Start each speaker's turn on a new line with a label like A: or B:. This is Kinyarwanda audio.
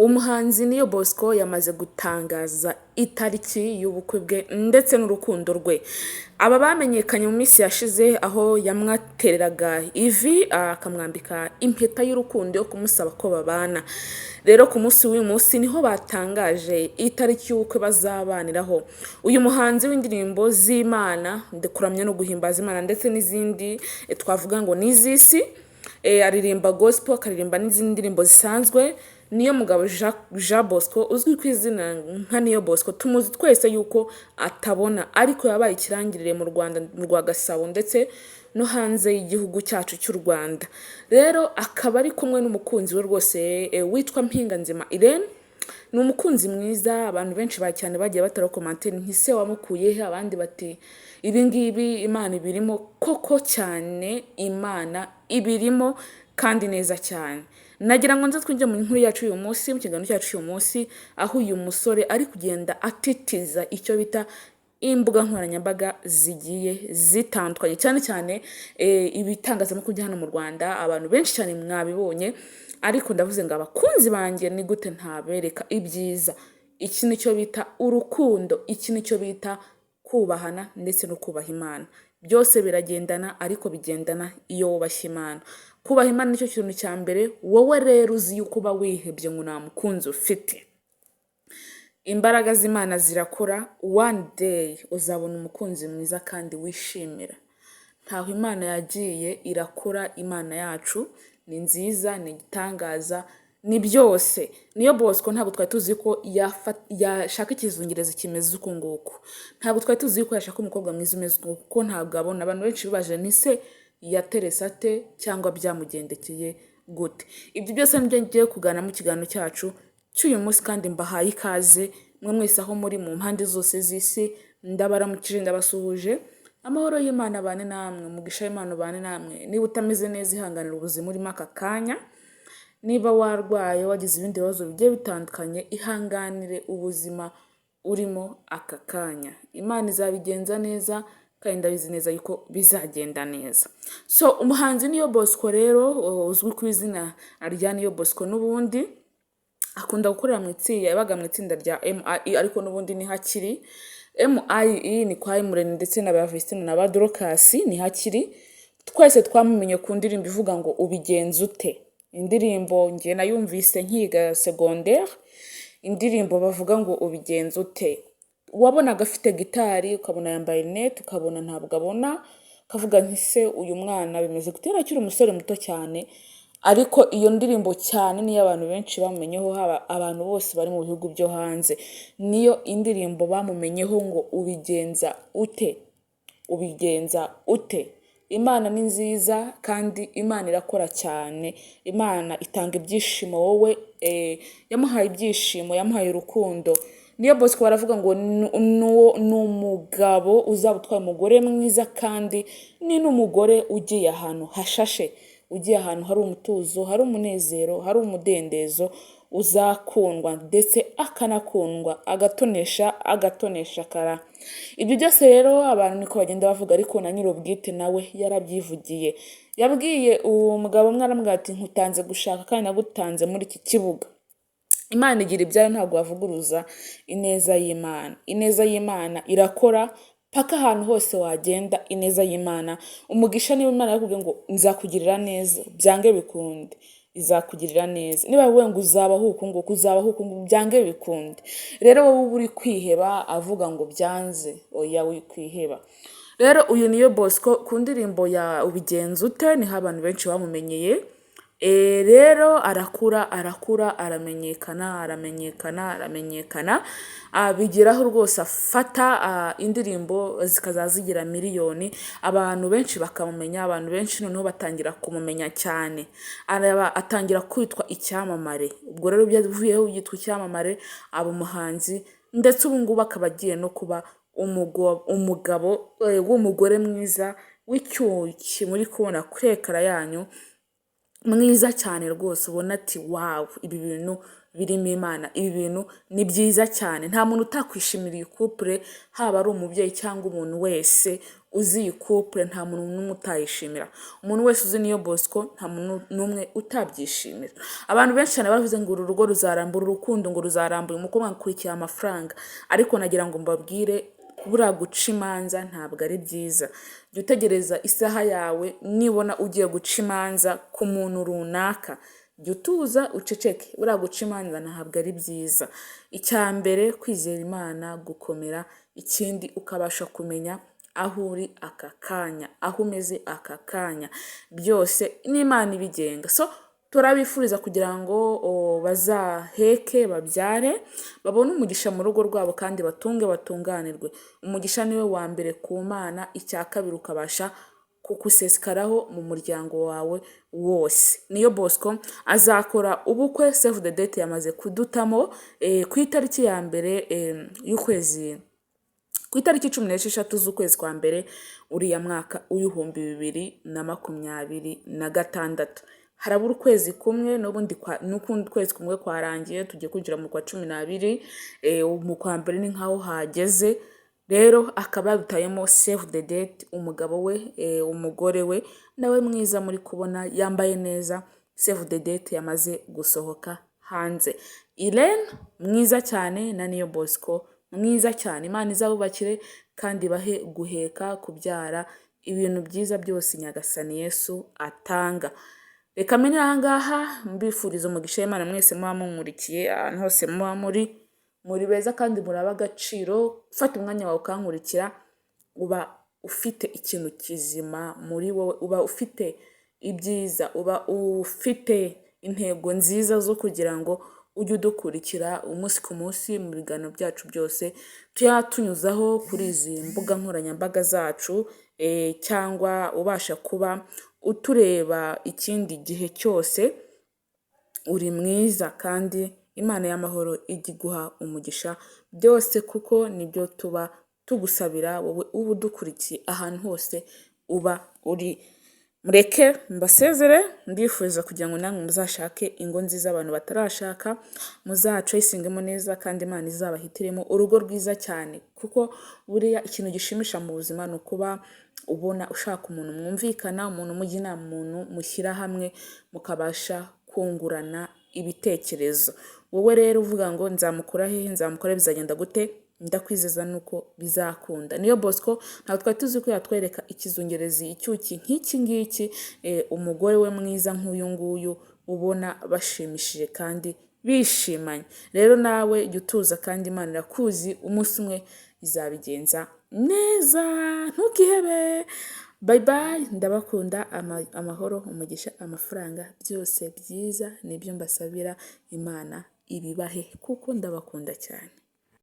A: Umuhanzi Niyo Bosco yamaze gutangaza itariki y'ubukwe bwe ndetse n'urukundo rwe. Aba bamenyekanye mu minsi yashize aho yamwatereraga ivi akamwambika impeta y'urukundo yo kumusaba ko babana. Rero ku munsi w'uyu munsi niho batangaje itariki y'ubukwe bazabaniraho. Uyu muhanzi w'indirimbo z'Imana kuramya no guhimbaza Imana ndetse n'izindi twavuga ngo n'izisi, aririmba gospel, akaririmba n'izindi ndirimbo zisanzwe. Niyo mugabo Jean Bosco uzwi ku izina nka Niyo Bosco, tumuzi twese yuko atabona, ariko yabaye ikirangirire mu Rwanda mu rwa Gasabo ndetse no hanze y'igihugu cyacu cy'u Rwanda. Rero akaba ari kumwe n'umukunzi we rwose witwa Mpinganzima Irene. Ni umukunzi mwiza, abantu benshi cyane bagiye batara commentaire nti se wamukuye he, abandi bati ibi ngibi Imana ibirimo koko cyane, Imana ibirimo kandi neza cyane. Nagira ngo nze twinjire mu nkuru yacu uyu munsi, mu kiganiro cyacu uyu munsi, aho uyu musore ari kugenda atitiza icyo bita imbuga nkoranyambaga zigiye zitandukanye, cyane cyane ibitangazamakuru bya hano mu Rwanda. Abantu benshi cyane mwabibonye, ariko ndavuze ngo abakunzi banjye ni gute ntabereka ibyiza. Iki nicyo bita urukundo, iki nicyo bita kubahana ndetse no kubaha Imana. Byose biragendana, ariko bigendana iyo wubashye Imana. Kubaha Imana nicyo kintu cya mbere. Wowe rero uzi yuko uba wihebye ngo nta mukunzi ufite, imbaraga z'Imana zirakora. One day uzabona umukunzi mwiza kandi wishimira. Ntaho Imana yagiye irakora. Imana yacu ni nziza, ni igitangaza, ni byose. Niyo Bosco ntabwo twari tuzi ko yashaka ikizungereza kimeze uko nguko. Ntabwo twari tuzi ko yashaka umukobwa mwiza umeze uko, kuko ntabwo abona. Abantu benshi bibaje ni se yaterese ate cyangwa byamugendekeye gute. Ibyo byose nibyo ngiye kuganira mu kiganiro cyacu cy'uyu munsi, kandi mbahaye ikaze mwe mwese aho muri mu mpande zose z'isi. Ndabaramukije, ndabasuhuje. Amahoro y'Imana abane namwe, umugisha w'Imana ubane namwe. Niba utameze neza, ihanganira ubuzima urimo aka kanya. Niba warwaye, wagize ibindi bibazo bigiye bitandukanye, ihanganire ubuzima urimo aka kanya. Imana izabigenza neza, kandi ndabizi neza yuko bizagenda neza. So umuhanzi Niyo Bosco rero uzwi ku izina rya Niyo Bosco, n'ubundi akunda gukorera mu itsinda, yabaga mu itsinda rya MIE, ariko n'ubundi ni hakiri. MIE ni kwa Imureni ndetse na ba Vestine na ba Dorcas ni hakiri. Twese twamumenye ku ndirimbo ivuga ngo ubigenza ute. Indirimbo ngiye nayumvise nkiga secondaire, indirimbo bavuga ngo ubigenza ute. Wabonaga afite gitari, ukabona yambaye net, ukabona ntabwo abona, kavuga nti se uyu mwana bimeze gutera akiri umusore muto cyane. Ariko iyo ndirimbo cyane niyo abantu benshi bamenyeho, haba abantu bose bari mu bihugu byo hanze. Niyo indirimbo bamumenyeho ngo ubigenza ute, ubigenza ute. Imana ni nziza kandi Imana irakora cyane. Imana itanga ibyishimo. Wowe yamuhaye ibyishimo, yamuhaye urukundo. Niyo Bosco baravuga ngo ni umugabo uzaba utwaye umugore mwiza, kandi ni n'umugore ugiye ahantu hashashe, ugiye ahantu hari umutuzo, hari umunezero, hari umudendezo, uzakundwa ndetse akanakundwa, agatonesha kara. Ibyo byose rero abantu niko bagenda bavuga, ariko na nyir'ubwite nawe yarabyivugiye. Yabwiye uwo mugabo mwaramubwira ati nkutanze gushaka kandi nagutanze muri iki kibuga. Imana igira ibyayo, ntabwo bavuguruza ineza y'Imana. Ineza y'Imana irakora paka ahantu hose wagenda. Ineza y'Imana, umugisha niba Imana yakubwiye ngo nzakugirira neza, byange bikunde izakugirira neza. Niba wowe ngo uzabaho uku nguku, uzabaho uku nguku, byange bikunde. Rero wowe uri kwiheba avuga ngo byanze, oya wikwiheba. Rero uyu Niyo Bosco ku ndirimbo ya ubigenza ute niho abantu benshi bamumenyeye. Rero arakura aramenyekana, bigeraho rwose afata indirimbo zikazazigira miliyoni. Abantu benshi bakamumenya, abantu benshi noneho batangira kumumenya cyane. Atangira kwitwa icyamamare. Ubwo rero byavuyeho yitwa icyamamare, aba umuhanzi, ndetse ubu ngubu akaba agiye no kuba umugabo w'umugore mwiza w'icyuki muri kubona kuri ekara yanyu, mwiza cyane rwose. Ubona ati wow, ibi bintu birimo Imana. Ibi bintu ni byiza cyane, nta muntu utakwishimira iyi couple, haba ari umubyeyi cyangwa umuntu wese uzi iyi couple, nta muntu n'umwe utayishimira. Umuntu wese uzi Niyo Bosco nta muntu n'umwe utabyishimira. Abantu benshi cyane baravuze ngo uru rugo ruzarambura, urukundo ngo ruzarambura, umukobwa akurikiye amafaranga, ariko nagira ngo mbabwire buriya guca imanza ntabwo ari byiza. Jya utegereza isaha yawe, nibona ugiye guca imanza ku muntu runaka, jya utuza uceceke. Buriya guca imanza ntabwo ari byiza. Icya mbere kwizera Imana, gukomera. Ikindi ukabasha kumenya aho uri aka kanya, aho umeze aka kanya, byose n'Imana ibigenga. So turabifuriza kugira ngo bazaheke, babyare, babone umugisha mu rugo rwabo kandi batunge batunganirwe. Umugisha niwe wa mbere ku Mana, icya kabiri ukabasha kukusesekaraho mu muryango wawe wose. Niyo Bosco azakora ubukwe, save the date yamaze kudutamo ku itariki ya mbere y'ukwezi, ku itariki 16 z'ukwezi kwa mbere uriya mwaka w'ibihumbi 2026. Harabura ukwezi kumwe n'ukundi kwezi kumwe kwarangiye, tugiye kwinjira mu kwa 12, mu kwa mbere ni nkaho hageze. Rero akaba yabitayemo save the date umugabo we, umugore we nawe mwiza muri kubona yambaye neza, save the date yamaze gusohoka hanze. Irene mwiza cyane na Niyo Bosco mwiza cyane. Imana izabubakire kandi bahe guheka, kubyara, ibintu byiza byose Nyagasani Yesu atanga. Reka mene aha ngaha mbifuriza umugisha w'Imana mwese muba munkurikiye ahantu hose muba muri beza kandi muraba agaciro. Ufata umwanya wawe ukankurikira, uba ufite ikintu kizima muri wowe, uba ufite ibyiza, uba ufite intego nziza zo kugira ngo ujye udukurikira umunsi ku munsi mu biganiro byacu byose tuyatunyuzaho kuri izi mbuga nkoranyambaga zacu, cyangwa ubasha kuba utureba ikindi gihe cyose. Uri mwiza kandi Imana y'amahoro ijya iguha umugisha byose, kuko nibyo tuba tugusabira wowe uba udukurikiye ahantu hose uba uri. Mureke mbasezere mbifuriza kugira ngo namwe muzashake ingo nziza, abantu batarashaka muzacayisingemo neza kandi Imana izabahitiremo urugo rwiza cyane, kuko buriya ikintu gishimisha mu buzima ni ukuba ubona ushaka umuntu mwumvikana, umuntu mujya inama, umuntu mushyira hamwe mukabasha kungurana ibitekerezo. Wowe rero uvuga ngo nzamukura hehe, nzamukora bizagenda gute, ndakwizeza nuko bizakunda. Niyo Bosco ntabwo twari tuzi ko yatwereka ikizungerezi icyuki nk'iki ngiki, umugore we mwiza nk'uyu nguyu ubona bashimishije kandi bishimanye. Rero nawe jya utuza kandi Imana irakuzi, umunsi umwe izabigenza neza, ntukihebe. Bye bye, ndabakunda. Amahoro, umugisha, amafaranga, byose byiza nibyo mbasabira. Imana ibibahe kuko ndabakunda cyane.